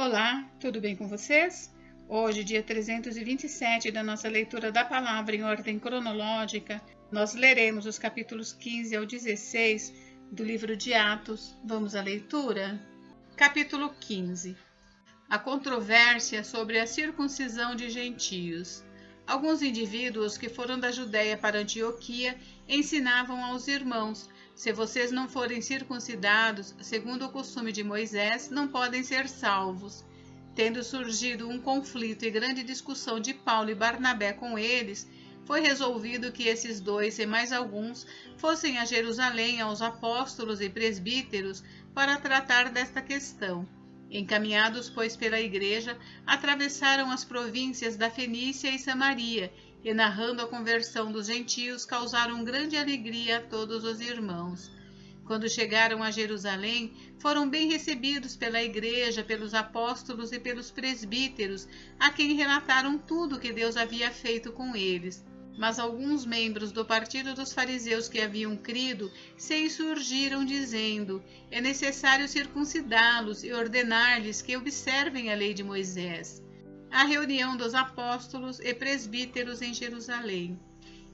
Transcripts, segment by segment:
Olá, tudo bem com vocês? Hoje, dia 327 da nossa leitura da palavra em ordem cronológica, nós leremos os capítulos 15 ao 16 do livro de Atos. Vamos à leitura? Capítulo 15. A controvérsia sobre a circuncisão de gentios. Alguns indivíduos que foram da Judéia para Antioquia ensinavam aos irmãos: se vocês não forem circuncidados, segundo o costume de Moisés, não podem ser salvos. Tendo surgido um conflito e grande discussão de Paulo e Barnabé com eles, foi resolvido que esses dois e mais alguns fossem a Jerusalém aos apóstolos e presbíteros para tratar desta questão. Encaminhados, pois, pela igreja, atravessaram as províncias da Fenícia e Samaria, e narrando a conversão dos gentios, causaram grande alegria a todos os irmãos. Quando chegaram a Jerusalém, foram bem recebidos pela igreja, pelos apóstolos e pelos presbíteros, a quem relataram tudo o que Deus havia feito com eles. Mas alguns membros do partido dos fariseus que haviam crido se insurgiram, dizendo: é necessário circuncidá-los e ordenar-lhes que observem a lei de Moisés. A reunião dos apóstolos e presbíteros em Jerusalém.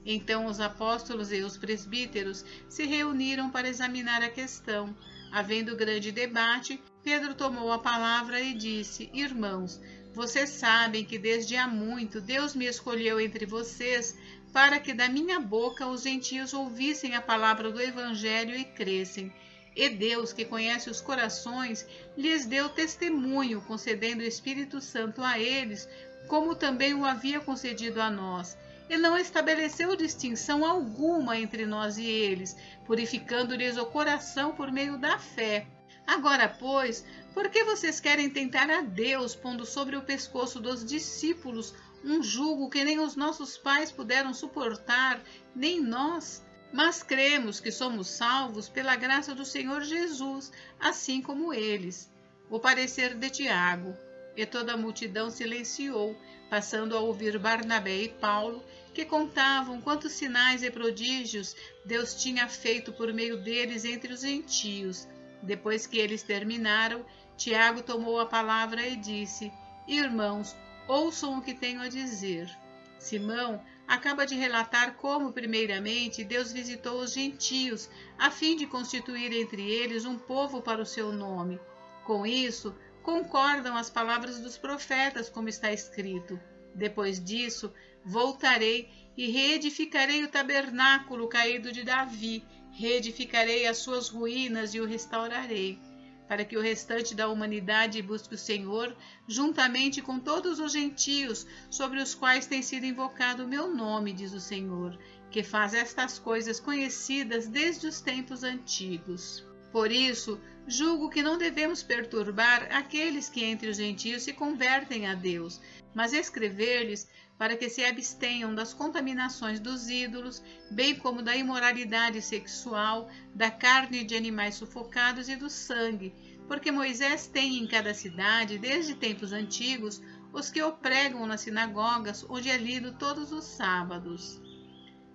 Então os apóstolos e os presbíteros se reuniram para examinar a questão. Havendo grande debate, Pedro tomou a palavra e disse: irmãos, vocês sabem que desde há muito Deus me escolheu entre vocês para que da minha boca os gentios ouvissem a palavra do Evangelho e crescem. E Deus, que conhece os corações, lhes deu testemunho, concedendo o Espírito Santo a eles, como também o havia concedido a nós. E não estabeleceu distinção alguma entre nós e eles, purificando-lhes o coração por meio da fé. Agora, pois, por que vocês querem tentar a Deus, pondo sobre o pescoço dos discípulos um jugo que nem os nossos pais puderam suportar, nem nós? Mas cremos que somos salvos pela graça do Senhor Jesus, assim como eles. O parecer de Tiago. E toda a multidão silenciou, passando a ouvir Barnabé e Paulo, que contavam quantos sinais e prodígios Deus tinha feito por meio deles entre os gentios. Depois que eles terminaram, Tiago tomou a palavra e disse: irmãos, ouçam o que tenho a dizer. Simão acaba de relatar como, primeiramente, Deus visitou os gentios, a fim de constituir entre eles um povo para o seu nome. Com isso, concordam as palavras dos profetas, como está escrito: depois disso, voltarei e reedificarei o tabernáculo caído de Davi, reedificarei as suas ruínas e o restaurarei, para que o restante da humanidade busque o Senhor, juntamente com todos os gentios, sobre os quais tem sido invocado o meu nome, diz o Senhor, que faz estas coisas conhecidas desde os tempos antigos. Por isso, julgo que não devemos perturbar aqueles que entre os gentios se convertem a Deus, mas escrever-lhes para que se abstenham das contaminações dos ídolos, bem como da imoralidade sexual, da carne de animais sufocados e do sangue, porque Moisés tem em cada cidade, desde tempos antigos, os que o pregam nas sinagogas, onde é lido todos os sábados.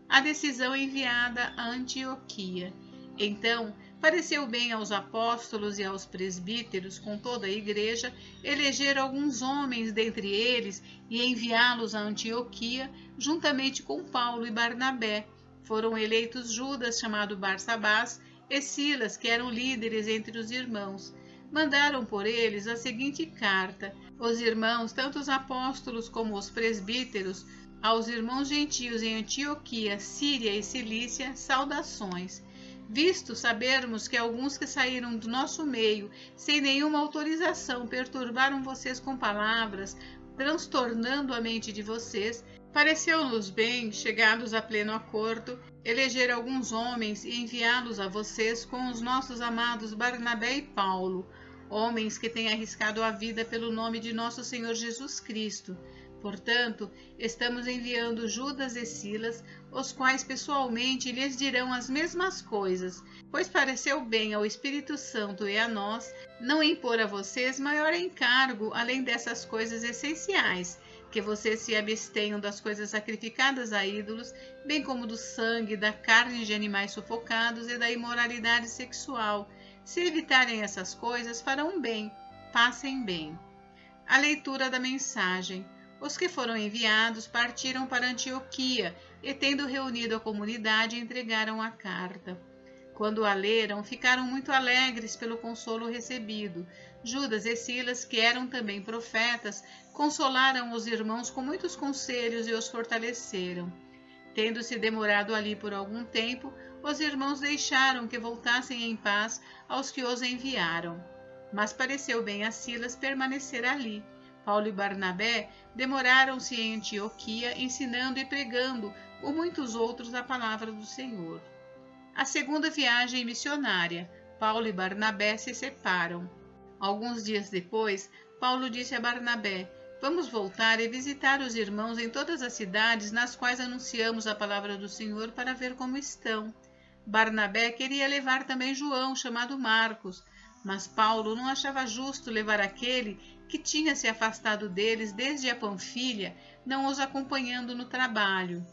A decisão enviada a Antioquia. Então, pareceu bem aos apóstolos e aos presbíteros, com toda a igreja, eleger alguns homens dentre eles e enviá-los a Antioquia, juntamente com Paulo e Barnabé. Foram eleitos Judas, chamado Barsabás, e Silas, que eram líderes entre os irmãos. Mandaram por eles a seguinte carta: os irmãos, tanto os apóstolos como os presbíteros, aos irmãos gentios em Antioquia, Síria e Cilícia, saudações. Visto sabermos que alguns que saíram do nosso meio, sem nenhuma autorização, perturbaram vocês com palavras, transtornando a mente de vocês, pareceu-nos bem, chegados a pleno acordo, eleger alguns homens e enviá-los a vocês com os nossos amados Barnabé e Paulo, homens que têm arriscado a vida pelo nome de nosso Senhor Jesus Cristo. Portanto, estamos enviando Judas e Silas, os quais pessoalmente lhes dirão as mesmas coisas, pois pareceu bem ao Espírito Santo e a nós não impor a vocês maior encargo além dessas coisas essenciais, que vocês se abstenham das coisas sacrificadas a ídolos, bem como do sangue, da carne de animais sufocados e da imoralidade sexual. Se evitarem essas coisas, farão bem, passem bem. A leitura da mensagem. Os que foram enviados partiram para Antioquia e, tendo reunido a comunidade, entregaram a carta. Quando a leram, ficaram muito alegres pelo consolo recebido. Judas e Silas, que eram também profetas, consolaram os irmãos com muitos conselhos e os fortaleceram. Tendo-se demorado ali por algum tempo, os irmãos deixaram que voltassem em paz aos que os enviaram. Mas pareceu bem a Silas permanecer ali. Paulo e Barnabé demoraram-se em Antioquia, ensinando e pregando, com muitos outros, a palavra do Senhor. A segunda viagem missionária. Paulo e Barnabé se separam. Alguns dias depois, Paulo disse a Barnabé: "Vamos voltar e visitar os irmãos em todas as cidades nas quais anunciamos a palavra do Senhor para ver como estão." Barnabé queria levar também João, chamado Marcos, mas Paulo não achava justo levar aquele que tinha se afastado deles desde a Panfilha, não os acompanhando no trabalho.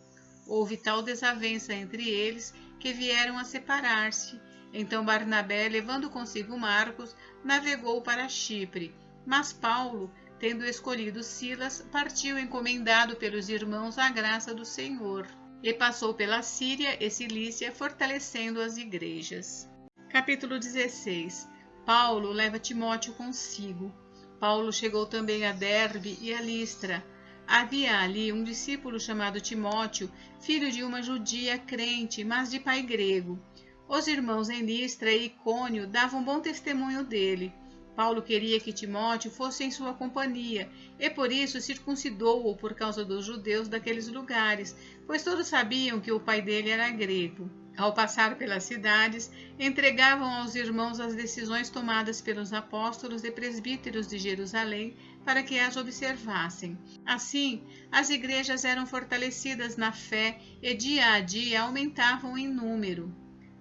Houve tal desavença entre eles que vieram a separar-se. Então Barnabé, levando consigo Marcos, navegou para Chipre, mas Paulo, tendo escolhido Silas, partiu encomendado pelos irmãos à graça do Senhor, e passou pela Síria e Cilícia, fortalecendo as igrejas. Capítulo 16. Paulo leva Timóteo consigo. Paulo chegou também a Derbe e a Listra. Havia ali um discípulo chamado Timóteo, filho de uma judia crente, mas de pai grego. Os irmãos em Listra e Icônio davam bom testemunho dele. Paulo queria que Timóteo fosse em sua companhia, e por isso circuncidou-o por causa dos judeus daqueles lugares, pois todos sabiam que o pai dele era grego. Ao passar pelas cidades, entregavam aos irmãos as decisões tomadas pelos apóstolos e presbíteros de Jerusalém para que as observassem. Assim, as igrejas eram fortalecidas na fé e dia a dia aumentavam em número.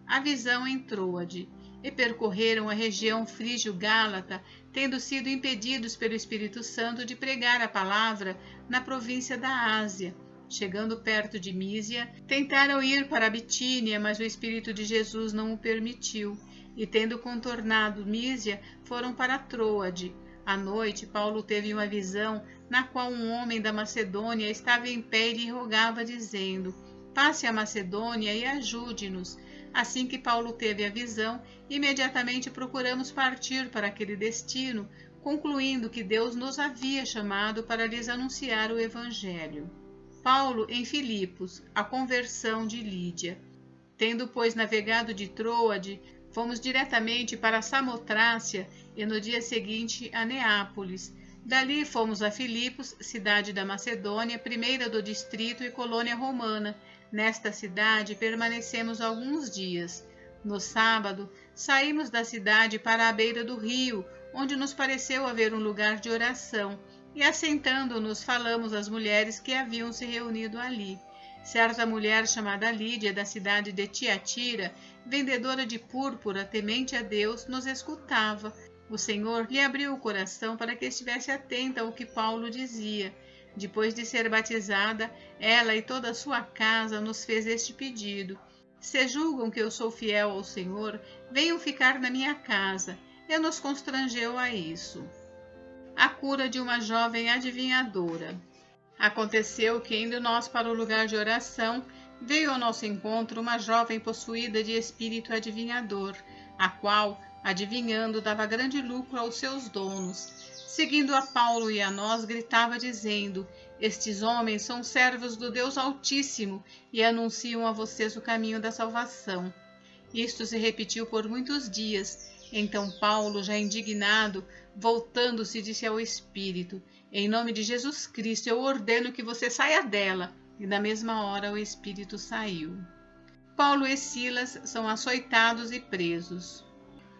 A visão em Troade. E percorreram a região frígio-gálata, tendo sido impedidos pelo Espírito Santo de pregar a palavra na província da Ásia. Chegando perto de Mísia, tentaram ir para a Bitínia, mas o Espírito de Jesus não o permitiu. E tendo contornado Mísia, foram para Troade. À noite, Paulo teve uma visão, na qual um homem da Macedônia estava em pé e lhe rogava, dizendo: "Passe a Macedônia e ajude-nos." Assim que Paulo teve a visão, imediatamente procuramos partir para aquele destino, concluindo que Deus nos havia chamado para lhes anunciar o Evangelho. Paulo em Filipos, a conversão de Lídia. Tendo, pois, navegado de Troade, fomos diretamente para Samotrácia e no dia seguinte a Neápolis. Dali fomos a Filipos, cidade da Macedônia, primeira do distrito e colônia romana. Nesta cidade permanecemos alguns dias. No sábado, saímos da cidade para a beira do rio, onde nos pareceu haver um lugar de oração, e assentando-nos falamos às mulheres que haviam se reunido ali. Certa mulher chamada Lídia, da cidade de Tiatira, vendedora de púrpura, temente a Deus, nos escutava. O Senhor lhe abriu o coração para que estivesse atenta ao que Paulo dizia. Depois de ser batizada, ela e toda a sua casa nos fez este pedido: "Se julgam que eu sou fiel ao Senhor, venham ficar na minha casa." E nos constrangeu a isso. A cura de uma jovem adivinhadora. Aconteceu que, indo nós para o lugar de oração, veio ao nosso encontro uma jovem possuída de espírito adivinhador, a qual, adivinhando, dava grande lucro aos seus donos. Seguindo a Paulo e a nós, gritava dizendo: "Estes homens são servos do Deus Altíssimo e anunciam a vocês o caminho da salvação." Isto se repetiu por muitos dias. Então Paulo, já indignado, voltando-se, disse ao Espírito: "Em nome de Jesus Cristo, eu ordeno que você saia dela." E na mesma hora o Espírito saiu. Paulo e Silas são açoitados e presos.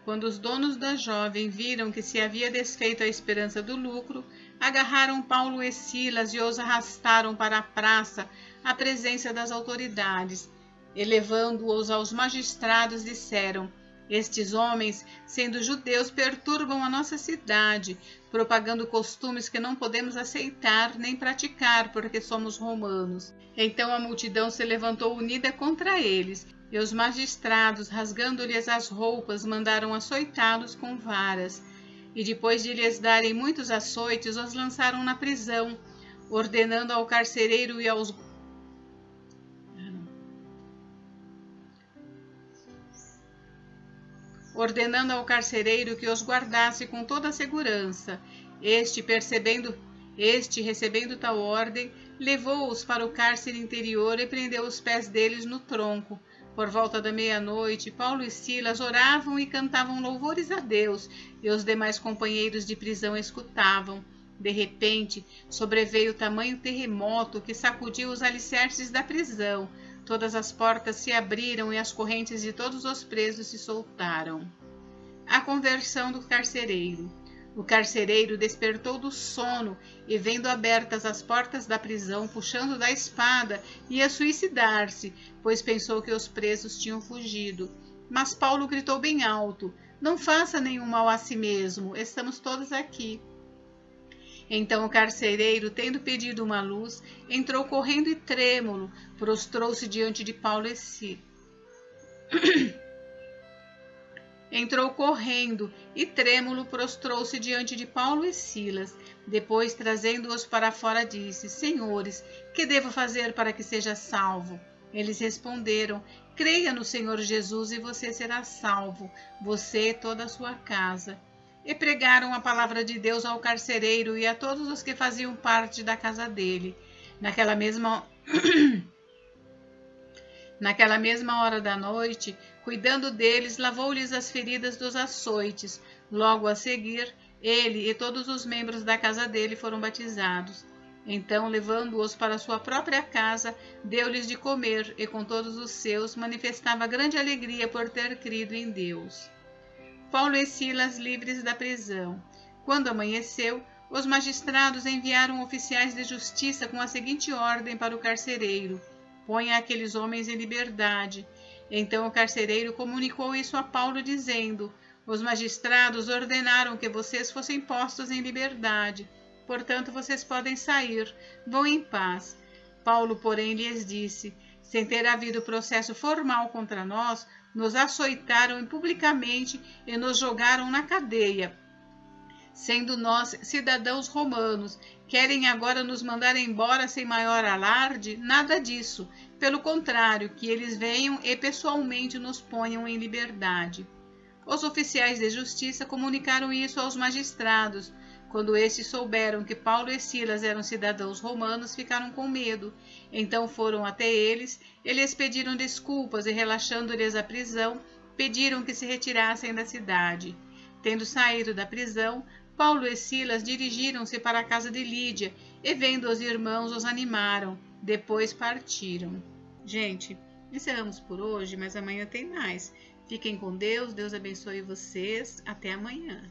Quando os donos da jovem viram que se havia desfeito a esperança do lucro, agarraram Paulo e Silas e os arrastaram para a praça, à presença das autoridades. E levando-os aos magistrados, disseram: "Estes homens, sendo judeus, perturbam a nossa cidade, propagando costumes que não podemos aceitar nem praticar, porque somos romanos." Então a multidão se levantou unida contra eles, e os magistrados, rasgando-lhes as roupas, mandaram açoitá-los com varas. e depois de lhes darem muitos açoites, os lançaram na prisão, ordenando ao carcereiro e aos que os guardasse com toda a segurança. Este, recebendo tal ordem, levou-os para o cárcere interior e prendeu os pés deles no tronco. Por volta da meia-noite, Paulo e Silas oravam e cantavam louvores a Deus, e os demais companheiros de prisão escutavam. De repente, sobreveio tamanho terremoto que sacudiu os alicerces da prisão. Todas as portas se abriram e as correntes de todos os presos se soltaram. A conversão do carcereiro. O carcereiro despertou do sono e, vendo abertas as portas da prisão, puxando da espada, ia suicidar-se, pois pensou que os presos tinham fugido. Mas Paulo gritou bem alto: "Não faça nenhum mal a si mesmo, estamos todos aqui." Então o carcereiro, tendo pedido uma luz, entrou correndo e trêmulo, prostrou-se diante de Paulo e Silas. Depois, trazendo-os para fora, disse: "Senhores, que devo fazer para que seja salvo?" Eles responderam: "Creia no Senhor Jesus e você será salvo, você e toda a sua casa." E pregaram a palavra de Deus ao carcereiro e a todos os que faziam parte da casa dele. Naquela mesma hora da noite, cuidando deles, lavou-lhes as feridas dos açoites. Logo a seguir, ele e todos os membros da casa dele foram batizados. Então, levando-os para sua própria casa, deu-lhes de comer e, com todos os seus, manifestava grande alegria por ter crido em Deus. Paulo e Silas livres da prisão. Quando amanheceu, os magistrados enviaram oficiais de justiça com a seguinte ordem para o carcereiro: "Ponha aqueles homens em liberdade." Então o carcereiro comunicou isso a Paulo, dizendo: "Os magistrados ordenaram que vocês fossem postos em liberdade. Portanto, vocês podem sair. Vão em paz." Paulo, porém, lhes disse: "Sem ter havido processo formal contra nós, nos açoitaram publicamente e nos jogaram na cadeia. Sendo nós cidadãos romanos, querem agora nos mandar embora sem maior alarde? Nada disso. Pelo contrário, que eles venham e pessoalmente nos ponham em liberdade." Os oficiais de justiça comunicaram isso aos magistrados. Quando estes souberam que Paulo e Silas eram cidadãos romanos, ficaram com medo. Então foram até eles e lhes pediram desculpas e, relaxando-lhes a prisão, pediram que se retirassem da cidade. Tendo saído da prisão, Paulo e Silas dirigiram-se para a casa de Lídia e, vendo os irmãos, os animaram. Depois partiram. Gente, encerramos por hoje, mas amanhã tem mais. Fiquem com Deus, Deus abençoe vocês. Até amanhã.